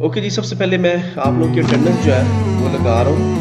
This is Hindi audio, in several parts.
ओके जी, सबसे पहले मैं आप लोग की अटेंडेंस जो है वो लगा रहा हूँ।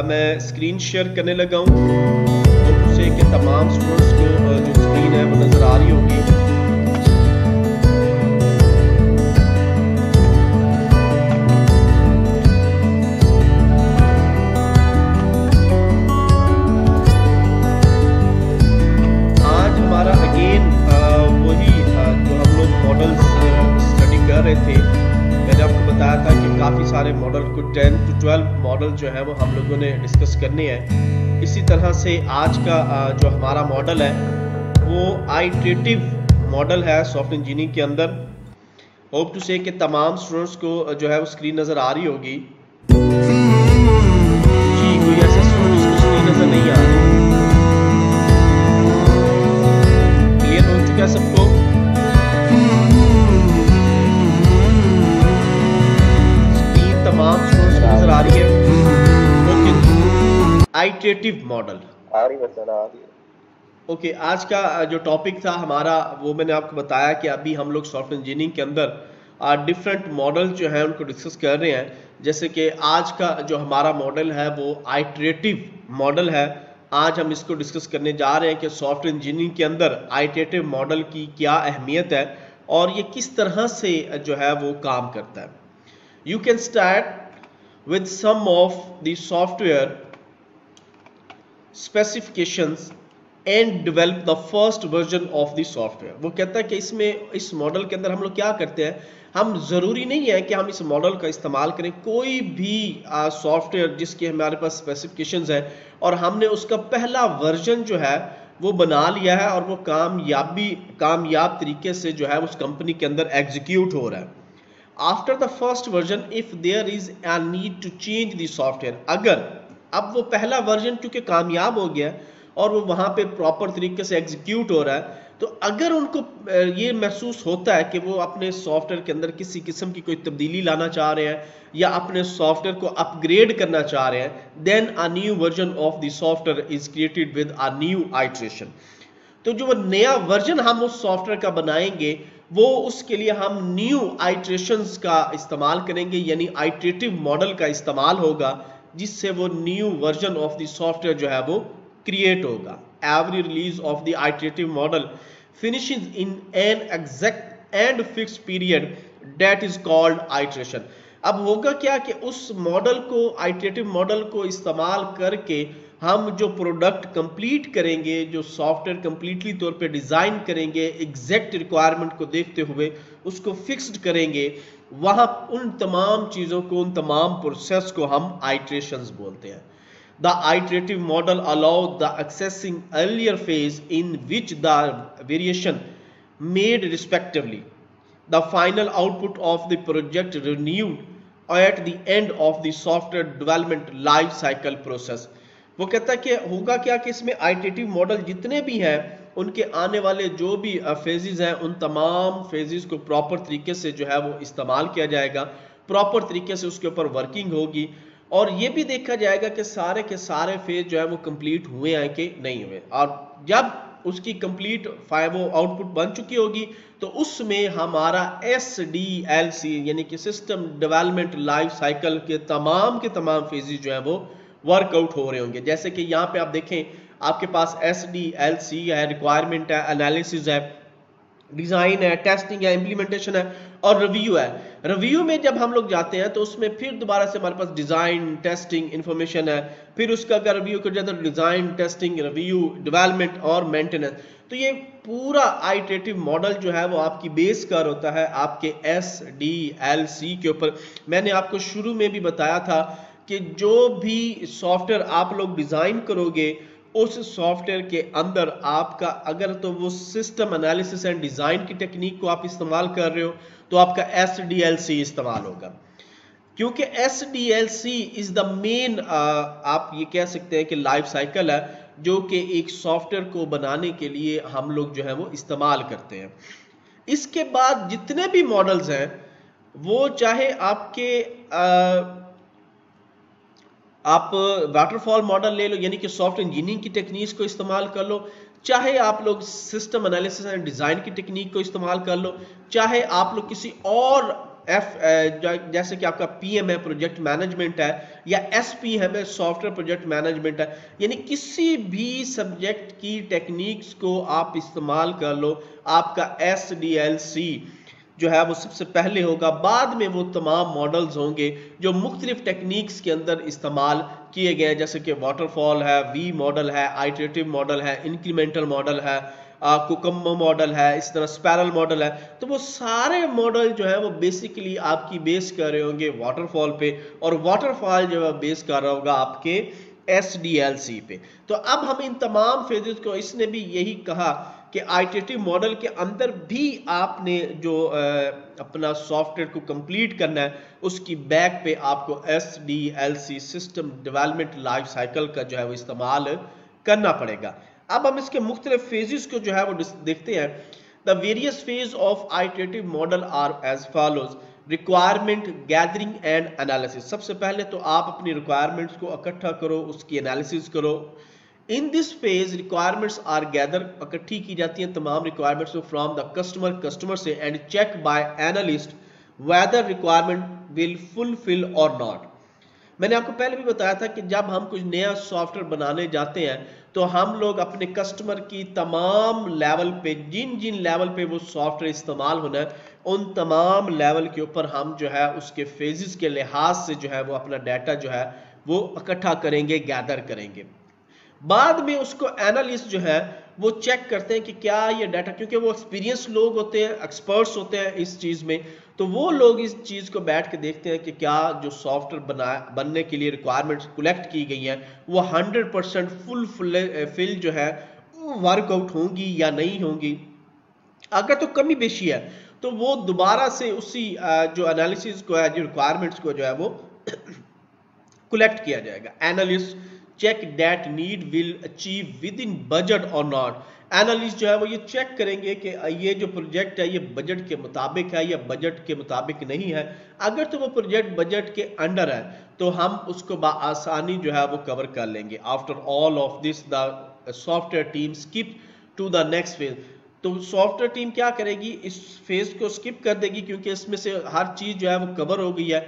मैं स्क्रीन शेयर करने लगा हूँ और उससे कि तमाम स्टूडेंट्स को जो स्क्रीन है वो नजर आ रही होगी। आज हमारा अगेन वही जो हम लोग मॉडल्स स्टडी कर रहे थे। मैंने आपको बताया था कि काफ़ी सारे मॉडल को 10 to 12 मॉडल जो है वो हम लोगों ने डिस्कस करने हैं। इसी तरह से आज का जो हमारा मॉडल है वो आइटरेटिव मॉडल है सॉफ्टवेयर इंजीनियरिंग के अंदर। होप टू से कि तमाम स्टूडेंट्स को जो है वो स्क्रीन नज़र आ रही होगी। जी, कोई ऐसा स्टूडेंट जिसको स्क्रीन नज़र नहीं आ रही? क्लियर हो चुका है सबको? तमाम स्टूडेंट्स को नजर आ रही है? ओके, आइटरेटिव मॉडल आ रही है सर, आ रही है। ओके, आज का जो टॉपिक था हमारा वो मैंने आपको बताया कि अभी हम लोग सॉफ्टवेयर इंजीनियरिंग के अंदर डिफरेंट मॉडल जो है उनको डिस्कस कर रहे हैं। जैसे कि आज का जो हमारा मॉडल है वो आइटरेटिव मॉडल है। आज हम इसको डिस्कस करने जा रहे हैं कि सॉफ्टवेयर इंजीनियरिंग के अंदर आइटरेटिव मॉडल की क्या अहमियत है और ये किस तरह से जो है वो काम करता है। You can start with some of the software specifications and develop the first version of the software। वो कहता है कि इस मॉडल के अंदर हम लोग क्या करते हैं, हम ज़रूरी नहीं है कि हम इस मॉडल का इस्तेमाल करें। कोई भी सॉफ्टवेयर जिसके हमारे पास स्पेसिफिकेशंस है और हमने उसका पहला वर्जन जो है वो बना लिया है और वो कामयाब तरीके से जो है उस कंपनी के अंदर एग्जीक्यूट हो रहा है। After the first version, if there is a need to change the software, अगर अब वो पहला वर्जन क्योंकि कामयाब हो गया और वो वहाँ पे प्रॉपर तरीके से एग्जीक्यूट हो रहा है, तो अगर उनको ये महसूस होता है कि वो अपने सॉफ्टवेयर के अंदर किसी किस्म की कोई तब्दीली लाना चाह रहे हैं या अपने सॉफ्टवेयर को अपग्रेड करना चाह रहे हैं, then a new version of the software is created with a new iteration। तो जो नया वर्जन हम उस सॉफ्टवेयर का बनाएंगे वो उसके लिए हम न्यू आइटरेशंस का इस्तेमाल करेंगे, यानी आइटरेटिव मॉडल का इस्तेमाल होगा जिससे वो new version of the software जो है वो क्रिएट होगा। Every release of the iterative model finishes in an exact and fixed period that is called iteration. अब होगा क्या कि उस मॉडल को, आइटरेटिव मॉडल को इस्तेमाल करके हम जो प्रोडक्ट कंप्लीट करेंगे, जो सॉफ्टवेयर कंप्लीटली तौर पे डिज़ाइन करेंगे, एग्जैक्ट रिक्वायरमेंट को देखते हुए उसको फिक्स्ड करेंगे, वहाँ उन तमाम चीज़ों को, उन तमाम प्रोसेस को हम आइटरेशंस बोलते हैं। The iterative model allow the accessing earlier phase in which the variation made respectively the final output of the project renewed at the end of the software development life cycle process. वो कहता है कि होगा क्या कि इसमें आइटरेटिव मॉडल जितने भी हैं उनके आने वाले जो भी फेजेस हैं उन तमाम फेजेस को प्रॉपर तरीके से जो है वो इस्तेमाल किया जाएगा, प्रॉपर तरीके से उसके ऊपर वर्किंग होगी और ये भी देखा जाएगा कि सारे के सारे फेज जो है वो कंप्लीट हुए हैं कि नहीं हुए। और जब उसकी कंप्लीट वो आउटपुट बन चुकी होगी, तो उसमें हमारा SDLC यानी कि सिस्टम डेवलपमेंट लाइफ साइकिल के तमाम फेजेस जो है वो वर्कआउट हो रहे होंगे। जैसे कि यहाँ पे आप देखें, आपके पास SDLC है, रिक्वायरमेंट है, एनालिसिस है, डिजाइन है, टेस्टिंग है, इंप्लीमेंटेशन है और रिव्यू है। रिव्यू में जब हम लोग जाते हैं तो उसमें फिर दोबारा से हमारे पास डिजाइन, टेस्टिंग, इंफॉर्मेशन है, फिर उसका अगर रिव्यू कर जाए तो डिजाइन, टेस्टिंग, रिव्यू, डेवलपमेंट और मेंटेनेंस। तो ये पूरा आइटरेटिव मॉडल जो है वो आपकी बेस कर होता है आपके SDLC के ऊपर। मैंने आपको शुरू में भी बताया था कि जो भी सॉफ्टवेयर आप लोग डिजाइन करोगे उस सॉफ्टवेयर के अंदर आपका अगर तो वो सिस्टम एनालिसिस एंड डिजाइन की टेक्निक को आप इस्तेमाल कर रहे हो तो आपका SDLC इस्तेमाल होगा, क्योंकि SDLC इज द मेन आप ये कह सकते हैं कि लाइफ साइकिल है जो कि एक सॉफ्टवेयर को बनाने के लिए हम लोग जो है वो इस्तेमाल करते हैं। इसके बाद जितने भी मॉडल्स हैं वो चाहे आपके आप वाटरफॉल मॉडल ले लो यानी कि सॉफ्टवेयर इंजीनियरिंग की टेक्निक्स को इस्तेमाल कर लो, चाहे आप लोग सिस्टम एनालिसिस एंड डिजाइन की टेक्निक को इस्तेमाल कर लो, चाहे आप लोग किसी और जैसे कि आपका PM है, प्रोजेक्ट मैनेजमेंट है, या SP है, सॉफ्टवेयर प्रोजेक्ट मैनेजमेंट है, यानी किसी भी सब्जेक्ट की टेक्निक्स को आप इस्तेमाल कर लो, आपका SDLC जो है वो सबसे पहले होगा। बाद में वो तमाम मॉडल्स होंगे जो मुख्तलिफ टेक्निक्स के अंदर इस्तेमाल किए गए हैं, जैसे कि वाटरफॉल है, V मॉडल है, आइटरेटिव मॉडल है, इंक्रीमेंटल मॉडल है, कुकम्बो मॉडल है, इस तरह स्पाइरल मॉडल है। तो वो सारे मॉडल जो है वो बेसिकली आपकी बेस कर रहे होंगे वाटरफॉल पे, और वाटरफॉल जो है बेस कर रहा होगा आपके SDLC पे। तो अब हम इन तमाम फेजेस को, इसने भी यही कहा कि आइटरेटिव मॉडल के अंदर भी आपने जो अपना सॉफ्टवेयर को कंप्लीट करना है उसकी बैक पे आपको SDLC system development life cycle का जो है वो इस्तेमाल करना पड़ेगा। अब हम इसके मुख्तलिफ फेजेस को जो है वो देखते हैं। The various phase of iterative model are as follows. Requirement gathering and analysis. सबसे पहले तो आप अपनी रिक्वायरमेंट्स को इकट्ठा करो, उसकी एनालिसिस करो। In this phase requirements are gather, इकट्ठी की जाती हैं तमाम रिक्वायरमेंट्स फ्रॉम द कस्टमर से, and check by analyst whether requirement will fulfill और नॉट। मैंने आपको पहले भी बताया था कि जब हम कुछ नया सॉफ्टवेयर बनाने जाते हैं तो हम लोग अपने कस्टमर की तमाम लेवल पे, जिन जिन लेवल पे वो सॉफ्टवेयर इस्तेमाल होना है, उन तमाम लेवल के ऊपर हम जो है उसके फेजेस के लिहाज से जो है वो अपना डाटा जो है वो इकट्ठा करेंगे, गैदर करेंगे। बाद में उसको एनालिस्ट जो है वो चेक करते हैं कि क्या ये डाटा, क्योंकि वो एक्सपीरियंस लोग होते हैं, एक्सपर्ट्स होते हैं इस चीज़ में, तो वो लोग इस चीज़ को बैठ के देखते हैं कि क्या जो सॉफ्टवेयर बनने के लिए रिक्वायरमेंट्स कलेक्ट की गई हैं वो 100% फिल जो है वर्कआउट होंगी या नहीं होंगी। अगर तो कमी बेशी है तो वो दोबारा से उसी जो एनालिसिस को है, जो रिक्वायरमेंट्स को जो है वो कलेक्ट किया जाएगा। Analyst check that need will achieve with in budget और नॉट। एनालिस्ट जो है वो ये चेक करेंगे कि ये जो प्रोजेक्ट है ये बजट के मुताबिक है या बजट के मुताबिक नहीं है। अगर तो वो प्रोजेक्ट बजट के अंडर है तो हम उसको आसानी जो है वो कवर कर लेंगे। After all of this the software team skip to the next phase. तो सॉफ्टवेयर टीम क्या करेगी, इस फेज को स्किप कर देगी क्योंकि इसमें से हर चीज जो है वो कवर हो गई है।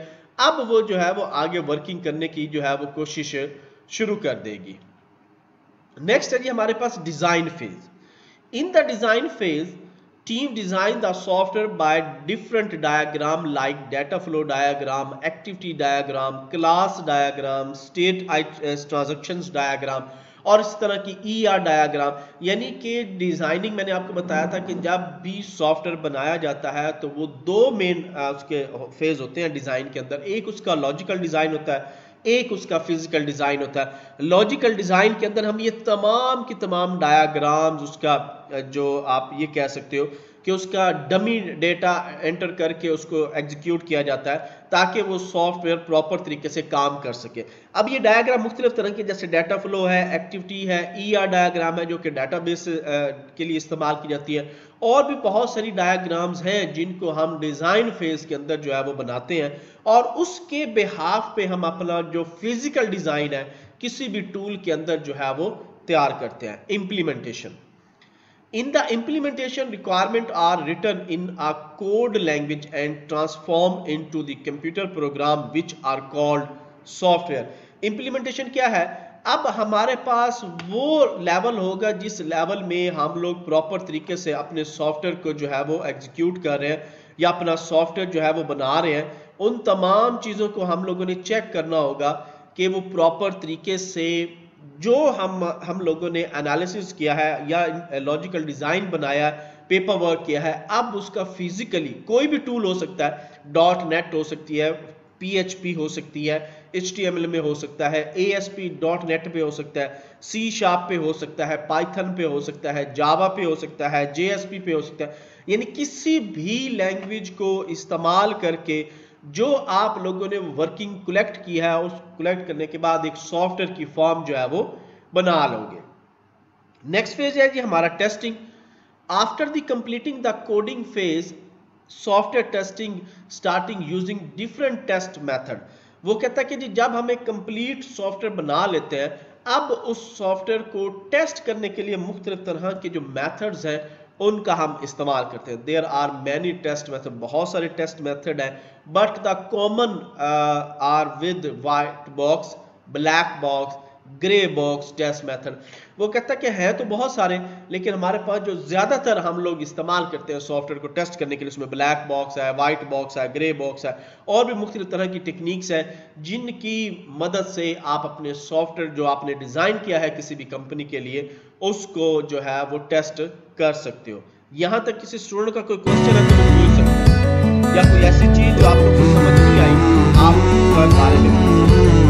अब वो जो है वो आगे वर्किंग करने की जो है वो कोशिश शुरू कर देगी। नेक्स्ट है जी हमारे पास design phase. In the design phase team design the software by different diagram like data flow diagram, activity diagram, class diagram, state transactions diagram और इस तरह की ER डायग्राम। यानी कि डिजाइनिंग मैंने आपको बताया था कि जब भी सॉफ्टवेयर बनाया जाता है तो वो दो मेन उसके फेज होते हैं डिजाइन के अंदर। एक उसका लॉजिकल डिजाइन होता है, एक उसका फिजिकल डिजाइन होता है। लॉजिकल डिजाइन के अंदर हम ये तमाम की तमाम डायग्राम्स, उसका जो आप ये कह सकते हो कि उसका डमी डेटा एंटर करके उसको एग्जीक्यूट किया जाता है ताकि वो सॉफ्टवेयर प्रॉपर तरीके से काम कर सके। अब ये डायग्राम मुख्तलिफ तरह के, जैसे डाटा फ्लो है, एक्टिविटी है, ER डायग्राम है जो कि डाटाबेस के लिए इस्तेमाल की जाती है, और भी बहुत सारी डायग्राम्स हैं जिनको हम डिजाइन फेज के अंदर जो है वो बनाते हैं और उसके बिहाफ पे हम अपना जो फिजिकल डिजाइन है किसी भी टूल के अंदर जो है वो तैयार करते हैं। Implementation, In the implementation, requirements are written in a code language and transformed into the computer program which are called software. Implementation क्या है? अब हमारे पास वो लेवल होगा जिस लेवल में हम लोग प्रॉपर तरीके से अपने सॉफ्टवेयर को जो है वो एग्जीक्यूट कर रहे हैं या अपना सॉफ्टवेयर जो है वो बना रहे हैं। उन तमाम चीज़ों को हम लोगों ने चेक करना होगा कि वो प्रॉपर तरीके से जो हम लोगों ने एनालिसिस किया है या लॉजिकल डिज़ाइन बनाया है, पेपर वर्क किया है, अब उसका फिजिकली कोई भी टूल हो सकता है, .NET हो सकती है, PHP हो सकती है, HTML में हो सकता है, ASP.NET पे हो सकता है, C# पे हो सकता है, Python पे हो सकता है, Java पे हो सकता है, JSP पे हो सकता है, यानी किसी भी लैंग्वेज को इस्तेमाल करके जो आप लोगों ने वर्किंग कलेक्ट की है, उस कलेक्ट करने के बाद एक सॉफ्टवेयर की फॉर्म जो है वो बना लोगे। नेक्स्ट फेज है जी हमारा testing. After the completing the coding phase, software testing starting using different test method. वो कहता है कि जी जब हम एक कंप्लीट सॉफ्टवेयर बना लेते हैं, अब उस सॉफ्टवेयर को टेस्ट करने के लिए मुख्तलिफ तरह के जो मेथड्स हैं उनका हम इस्तेमाल करते हैं। There are many test method, बहुत सारे टेस्ट मेथड हैं, but the common are with white box, black box, grey box test method. वो कहता है कि है तो बहुत सारे, लेकिन हमारे पास जो ज्यादातर हम लोग इस्तेमाल करते हैं सॉफ्टवेयर को टेस्ट करने के लिए, उसमें ब्लैक बॉक्स है, वाइट बॉक्स है, ग्रे बॉक्स है, और भी मुख्तलिफ तरह की टेक्निक्स हैं जिनकी मदद से आप अपने सॉफ्टवेयर जो आपने डिजाइन किया है किसी भी कंपनी के लिए, उसको जो है वो टेस्ट कर सकते हो। यहां तक किसी स्टूडेंट का कोई क्वेश्चन है तो वो पूछ सकते हैं, या कोई ऐसी चीज जो आप लोग को समझ नहीं आई आप उसके बारे में पूछ सकते हैं।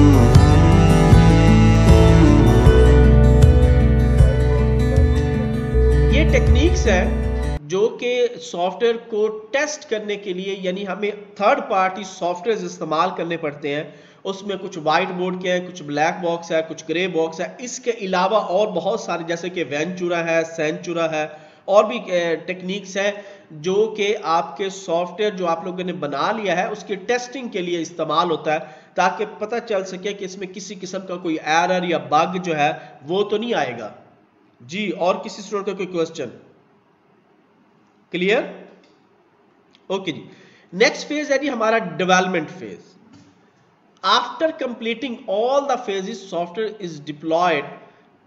ये टेक्निक्स है जो कि सॉफ्टवेयर को टेस्ट करने के लिए, यानी हमें थर्ड पार्टी सॉफ्टवेयर इस्तेमाल करने पड़ते हैं। उसमें कुछ वाइट बोर्ड के हैं, कुछ ब्लैक बॉक्स है, कुछ ग्रे बॉक्स है, इसके अलावा और बहुत सारे जैसे कि वेंचुरा है, सेंचुरा है, और भी टेक्निक्स है जो कि आपके सॉफ्टवेयर जो आप लोगों ने बना लिया है उसके टेस्टिंग के लिए इस्तेमाल होता है, ताकि पता चल सके कि इसमें किसी किस्म का कोई एरर या बग जो है वो तो नहीं आएगा जी। और किसी स्टूडेंट का कोई क्वेश्चन? क्लियर? ओके जी। नेक्स्ट फेज है जी हमारा development phase. After completing all the phases, software is deployed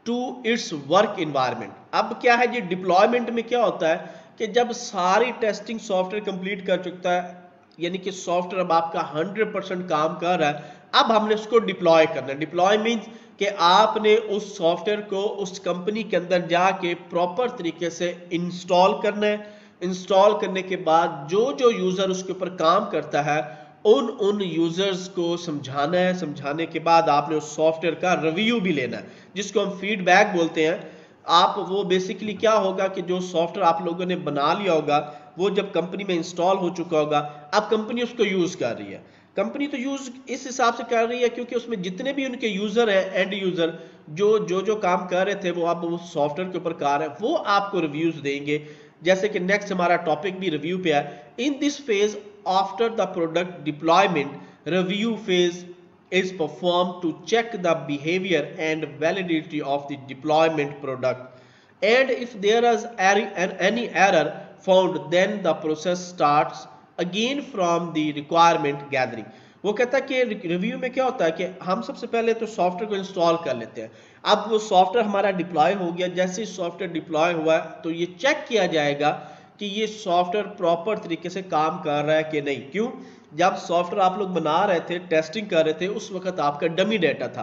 to its work environment. अब क्या है जी, डिप्लॉयमेंट में क्या होता है कि जब सारी टेस्टिंग सॉफ्टवेयर कंप्लीट कर चुका है, यानी कि सॉफ्टवेयर अब आपका 100% काम कर रहा है, अब हमने उसको डिप्लॉय करना है। डिप्लॉय मीन्स कि आपने उस सॉफ्टवेयर को उस कंपनी के अंदर जाके प्रॉपर तरीके से इंस्टॉल करना है। इंस्टॉल करने के बाद जो जो यूजर उसके ऊपर काम करता है उन यूजर्स को समझाना है। समझाने के बाद आपने उस सॉफ्टवेयर का रिव्यू भी लेना है, जिसको हम फीडबैक बोलते हैं। आप वो बेसिकली क्या होगा कि जो सॉफ्टवेयर आप लोगों ने बना लिया होगा वो जब कंपनी में इंस्टॉल हो चुका होगा, अब कंपनी उसको यूज कर रही है। कंपनी तो यूज इस हिसाब से कर रही है क्योंकि उसमें जितने भी उनके यूजर हैं, एंड यूजर जो काम कर रहे थे वो अब उस सॉफ्टवेयर के ऊपर कर रहे हैं, वो आपको रिव्यूज देंगे। जैसे कि नेक्स्ट हमारा टॉपिक भी रिव्यू पे है। इन this phase after the product deployment, review phase is performed to check the behavior and validity of the deployment product, and if there is any error found, then the process starts again from the requirement gathering। वो कहता है कि रिव्यू में क्या होता है कि हम सबसे पहले तो सॉफ्टवेयर को इंस्टॉल कर लेते हैं। अब वो सॉफ्टवेयर हमारा डिप्लॉय हो गया, जैसे ही सॉफ्टवेयर डिप्लॉय हुआ तो ये चेक किया जाएगा कि ये सॉफ्टवेयर प्रॉपर तरीके से काम कर रहा है कि नहीं। क्यों? जब सॉफ्टवेयर आप लोग बना रहे थे, टेस्टिंग कर रहे थे, उस वक्त आपका डमी डाटा था।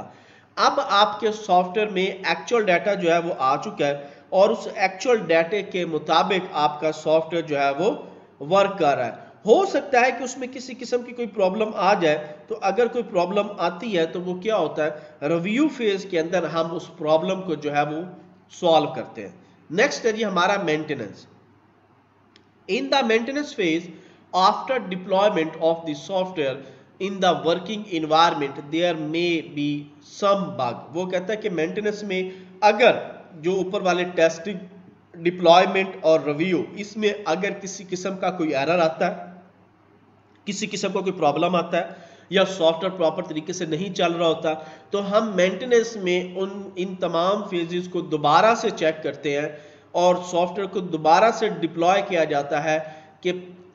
अब आपके सॉफ्टवेयर में एक्चुअल डाटा जो है वो आ चुका है और उस एक्चुअल डाटे के मुताबिक आपका सॉफ्टवेयर जो है वो वर्क कर रहा है। हो सकता है कि उसमें किसी किस्म की कोई प्रॉब्लम आ जाए, तो अगर कोई प्रॉब्लम आती है तो वो क्या होता है, रिव्यू फेज के अंदर हम उस प्रॉब्लम को जो है वो सॉल्व करते हैं। नेक्स्ट है जी हमारा maintenance. In the maintenance phase after deployment of the software in the working environment there may be some bug। वो कहता है कि मेंटेनेंस में अगर जो ऊपर वाले टेस्टिंग, डिप्लॉयमेंट और रिव्यू, इसमें अगर किसी किस्म का कोई एरर आता है, किसी किस्म का कोई प्रॉब्लम आता है या सॉफ्टवेयर प्रॉपर तरीके से नहीं चल रहा होता, तो हम मेंटेनेंस में इन तमाम फेजेस को दोबारा से चेक करते हैं और सॉफ्टवेयर को दोबारा से डिप्लॉय किया जाता है कि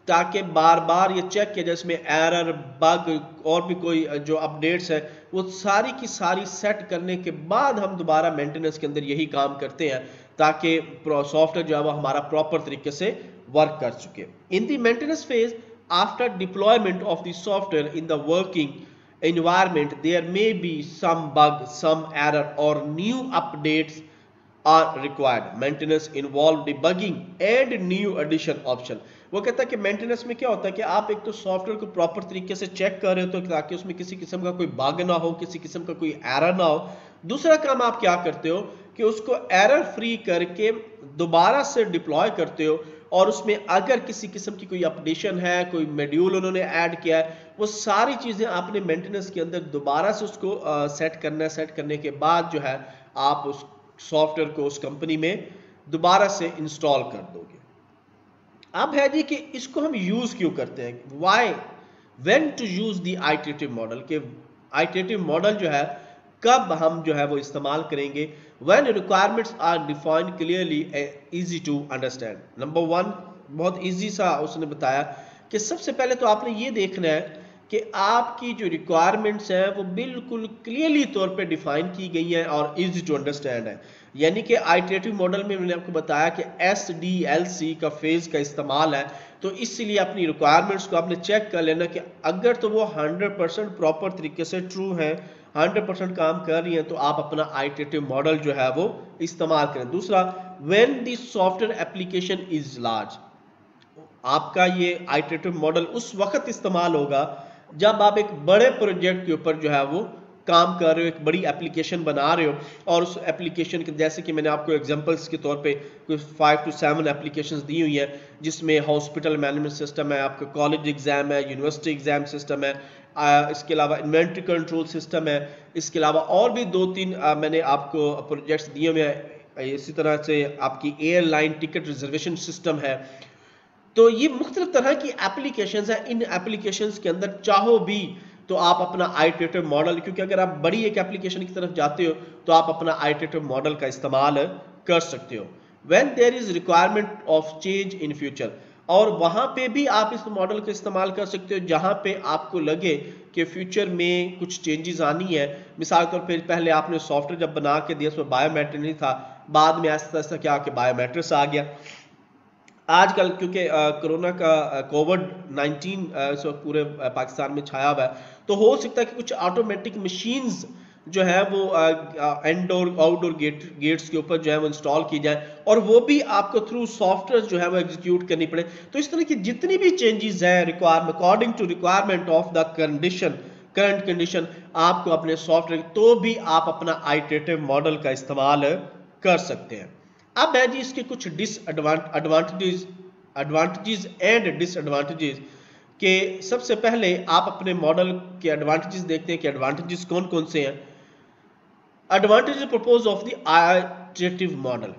ताकि बार बार ये चेक किया जाए इसमें एरर, बग और भी कोई जो अपडेट्स है वो सारी की सारी सेट करने के बाद हम दोबारा मेंटेनेंस के अंदर यही काम करते हैं ताकि सॉफ्टवेयर जो है वो हमारा प्रॉपर तरीके से वर्क कर चुके। In the maintenance phase after deployment of the software in the working environment there may be some bug, some error or new updates are required. Maintenance involve debugging and new addition option. वो कहता है कि मेंटेनेंस में क्या होता है कि आप एक तो सॉफ्टवेयर को प्रॉपर तरीके से चेक कर रहे हो तो ताकि उसमें किसी किस्म का कोई बग ना हो, किसी किस्म का कोई एरर ना हो। दूसरा काम आप क्या करते हो कि उसको एरर फ्री करके दोबारा से डिप्लॉय करते हो और उसमें अगर किसी किस्म की कोई अपडेशन है, कोई मॉड्यूल उन्होंने ऐड किया है, वो सारी चीजें आपने मेंटेनेंस के अंदर दोबारा से उसको सेट करना है। सेट करने के बाद जो है आप उस सॉफ्टवेयर को उस कंपनी में दोबारा से इंस्टॉल कर दोगे। अब है जी कि इसको हम यूज क्यों करते हैं, why when to use the iterative model, के आइटरेटिव मॉडल जो है कब हम जो है वो इस्तेमाल करेंगे। When requirements are defined clearly easy to understand. Number one, बहुत इजी सा उसने बताया कि सबसे पहले तो आपने ये देखना है कि आपकी जो रिक्वायरमेंट्स हैं वो बिल्कुल क्लियरली तौर पे डिफाइन की गई हैं और इजी टू अंडरस्टैंड है। यानी कि आइटरेटिव मॉडल में मैंने आपको बताया कि SDLC का फेज का इस्तेमाल है, तो इसलिए अपनी रिक्वायरमेंट्स को आपने चेक कर लेना कि अगर तो वो 100% प्रॉपर तरीके से ट्रू है, 100% काम कर रही है, तो आप अपना आइटरेटिव मॉडल जो है वो इस्तेमाल करें। दूसरा, when the software application is large, आपका ये आइटरेटिव मॉडल उस वक्त इस्तेमाल होगा जब आप एक बड़े प्रोजेक्ट के ऊपर जो है वो काम कर रहे हो, एक बड़ी एप्लीकेशन बना रहे हो और उस एप्लीकेशन के जैसे कि मैंने आपको एग्जांपल्स के तौर पे कुछ 5 to 7 एप्लीकेशंस दी हुई हैं जिसमें हॉस्पिटल मैनेजमेंट सिस्टम है, आपका कॉलेज एग्जाम है, यूनिवर्सिटी एग्जाम सिस्टम है, इसके अलावा इन्वेंट्री कंट्रोल सिस्टम है, इसके अलावा और भी 2-3 मैंने आपको प्रोजेक्ट्स दिए हुए हैं। इसी तरह से आपकी एयरलाइन टिकट रिजर्वेशन सिस्टम है। तो ये मुख्तलिफ तरह की एप्लीकेशंस हैं। इन एप्लीकेशंस के अंदर चाहो भी तो आप अपना आइटरेटिव मॉडल, क्योंकि अगर आप बड़ी एक एप्लीकेशन की तरफ जाते हो तो आप अपना आइटरेटिव मॉडल का इस्तेमाल कर सकते हो। When there is requirement of change in future, और वहां पे भी आप इस मॉडल का इस्तेमाल कर सकते हो जहां पे आपको लगे कि फ्यूचर में कुछ चेंजेस आनी है। मिसाल के तौर पर पहले आपने सॉफ्टवेयर जब बना के दिया उसमें बायोमेट्रिक नहीं था, बाद में आहिस्ता आहिस्ता क्या कि बायोमेट्रिक्स आ गया। आजकल क्योंकि कोरोना का कोविड-19 पूरे पाकिस्तान में छाया हुआ है, तो हो सकता है कि कुछ ऑटोमेटिक मशीन्स जो है वो इनडोर आउटडोर गेट्स के ऊपर जो है वो इंस्टॉल की जाए और वो भी आपको थ्रू सॉफ्टवेयर जो है वो एग्जीक्यूट करनी पड़े। तो इस तरह की जितनी भी चेंजेस हैं requirement according to requirement of the current condition, आपको अपने सॉफ्टवेयर तो भी आप अपना आइटरेटिव मॉडल का इस्तेमाल कर सकते हैं। अब है जी इसके कुछ एडवांटेजेस एंड डिसएडवांटेजेस के। सबसे पहले आप अपने मॉडल के एडवांटेजेस देखते हैं कि एडवांटेजेस कौन कौन से हैं। Advantages purpose of the iterative model,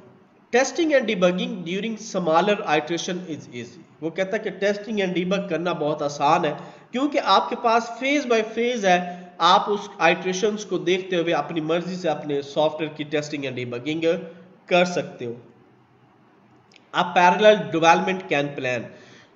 testing and debugging during smaller iteration is easy. वो कहता है कि टेस्टिंग एंड डिबग करना बहुत आसान है क्योंकि आपके पास फेज बाय फेज है, आप उस आइटरेशंस को देखते हुए अपनी मर्जी से अपने सॉफ्टवेयर की टेस्टिंग एंड डिबगिंग कर सकते हो। आप पैरेलल डेवलपमेंट कैन प्लान,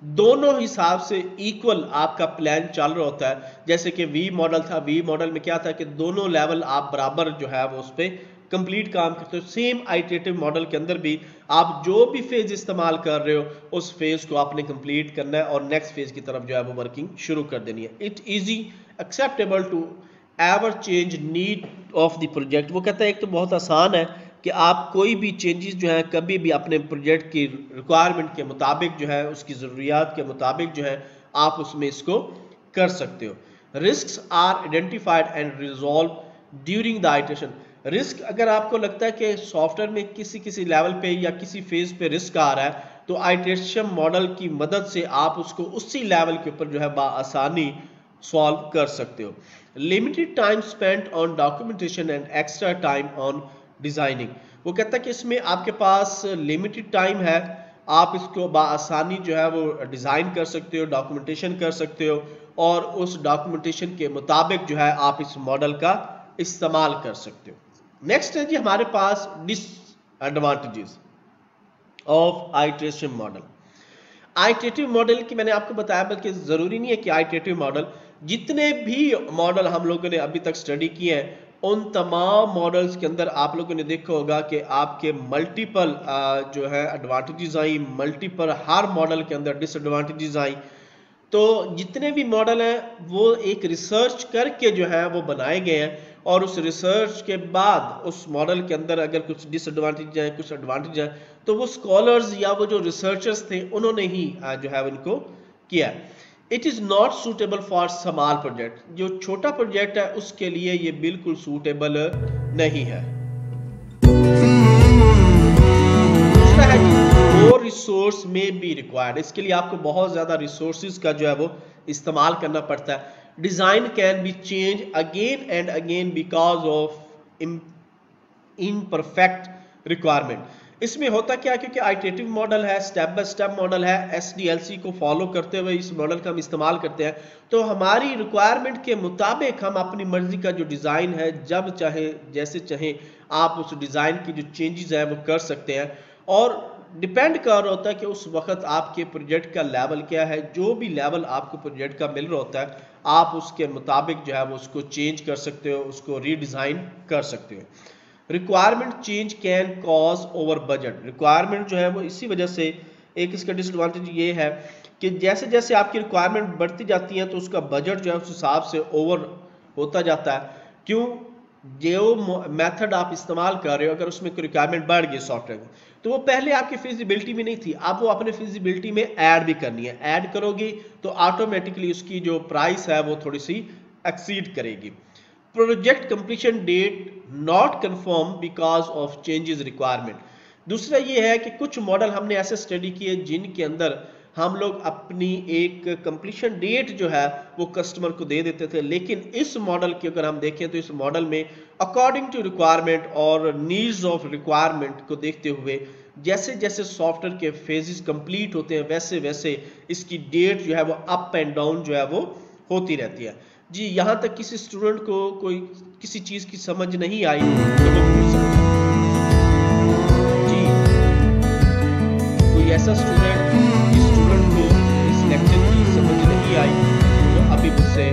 दोनों हिसाब से इक्वल आपका प्लान चल रहा होता है। जैसे कि वी मॉडल था, वी मॉडल में क्या था कि दोनों लेवल आप बराबर जो है वो उस पर कंप्लीट काम करते हो। सेम आइटरेटिव मॉडल के अंदर भी आप जो भी फेज इस्तेमाल कर रहे हो उस फेज को आपने कंप्लीट करना है और नेक्स्ट फेज की तरफ जो है वो वर्किंग शुरू कर देनी है। It easy acceptable to ever change need of the project. वो कहता है एक तो बहुत आसान है कि आप कोई भी चेंजेस जो है कभी भी अपने प्रोजेक्ट की रिक्वायरमेंट के मुताबिक जो है उसकी ज़रूरियात के मुताबिक जो है आप उसमें इसको कर सकते हो। Risks are identified and resolve during the iteration. Risk, अगर आपको लगता है कि सॉफ्टवेयर में किसी लेवल पे या किसी फेज पे रिस्क आ रहा है तो आइटरेशन मॉडल की मदद से आप उसको उसी लेवल के ऊपर जो है आसानी सॉल्व कर सकते हो। Limited time spent on documentation and extra time on designing. वो कहता है कि इसमें आपके पास लिमिटेड टाइम है, आप इसको आसानी जो है वो डिजाइन कर सकते हो, डॉक्यूमेंटेशन कर सकते हो और उस डॉक्यूमेंटेशन के मुताबिक जो है आप इस मॉडल का इस्तेमाल कर सकते हो। नेक्स्ट है जी हमारे पास disadvantages. Of iterative model. Iterative model की मैंने आपको बताया, बल्कि जरूरी नहीं है कि आइटरेटिव मॉडल, जितने भी मॉडल हम लोगों ने अभी तक स्टडी किए हैं उन तमाम मॉडल्स के अंदर आप लोगों ने देखा होगा कि आपके मल्टीपल जो है एडवांटेजेस आई, मल्टीपल हर मॉडल के अंदर डिसएडवांटेजेस आई। तो जितने भी मॉडल हैं वो एक रिसर्च करके जो है वो बनाए गए हैं, और उस रिसर्च के बाद उस मॉडल के अंदर अगर कुछ डिसएडवांटेज है कुछ एडवांटेज है तो वो स्कॉलर्स या वो जो रिसर्चर्स थे उन्होंने ही जो है उनको किया। It is not suitable for small project, जो छोटा प्रोजेक्ट है उसके लिए ये बिल्कुल सूटेबल नहीं है। दूसरा है मोर रिसोर्स में बी रिक्वायर्ड, इसके लिए आपको बहुत ज्यादा रिसोर्सेज का जो है वो इस्तेमाल करना पड़ता है। Design can be change again and again because of imperfect requirement. इसमें होता क्या, क्योंकि आइटरेटिव मॉडल है, स्टेप बाय स्टेप मॉडल है, SDLC को फॉलो करते हुए इस मॉडल का हम इस्तेमाल करते हैं, तो हमारी रिक्वायरमेंट के मुताबिक हम अपनी मर्जी का जो डिज़ाइन है जब चाहे जैसे चाहे आप उस डिज़ाइन की जो चेंजेस है वो कर सकते हैं। और डिपेंड कर रहा होता है कि उस वक्त आपके प्रोजेक्ट का लेवल क्या है, जो भी लेवल आपको प्रोजेक्ट का मिल रहा होता है आप उसके मुताबिक जो है वो उसको चेंज कर सकते हो, उसको रीडिज़ाइन कर सकते हो। Requirement change can cause over budget, requirement जो है वो इसी वजह से, एक इसका डिसएडवांटेज ये है कि जैसे जैसे आपकी रिक्वायरमेंट बढ़ती जाती है तो उसका बजट जो है उस हिसाब से ओवर होता जाता है। क्यों, जो मेथड आप इस्तेमाल कर रहे हो अगर उसमें कोई रिक्वायरमेंट बढ़ गई सॉफ्टवेयर में, तो वो पहले आपकी फिजिबिलिटी में नहीं थी, अब वो अपने फिजिबिलिटी में ऐड भी करनी है। ऐड करोगी तो ऑटोमेटिकली उसकी जो प्राइस है वो थोड़ी सी एक्सीड करेगी। Project completion date not confirm because of changes requirement. दूसरा ये है कि कुछ मॉडल हमने ऐसे स्टडी किए जिनके अंदर हम लोग अपनी एक कंप्लीशन डेट जो है वो कस्टमर को दे देते थे, लेकिन इस मॉडल की अगर हम देखें तो इस मॉडल में अकॉर्डिंग टू रिक्वायरमेंट और नीड्स ऑफ रिक्वायरमेंट को देखते हुए जैसे जैसे सॉफ्टवेयर के फेजेस कंप्लीट होते हैं वैसे वैसे इसकी डेट जो है वो अप एंड डाउन जो है वो होती रहती है। जी, यहाँ तक किसी स्टूडेंट को कोई किसी चीज की समझ नहीं आई तो वो पूछ सकता है। जी, कोई ऐसा स्टूडेंट को इस लेक्चर की समझ नहीं आई तो अभी मुझसे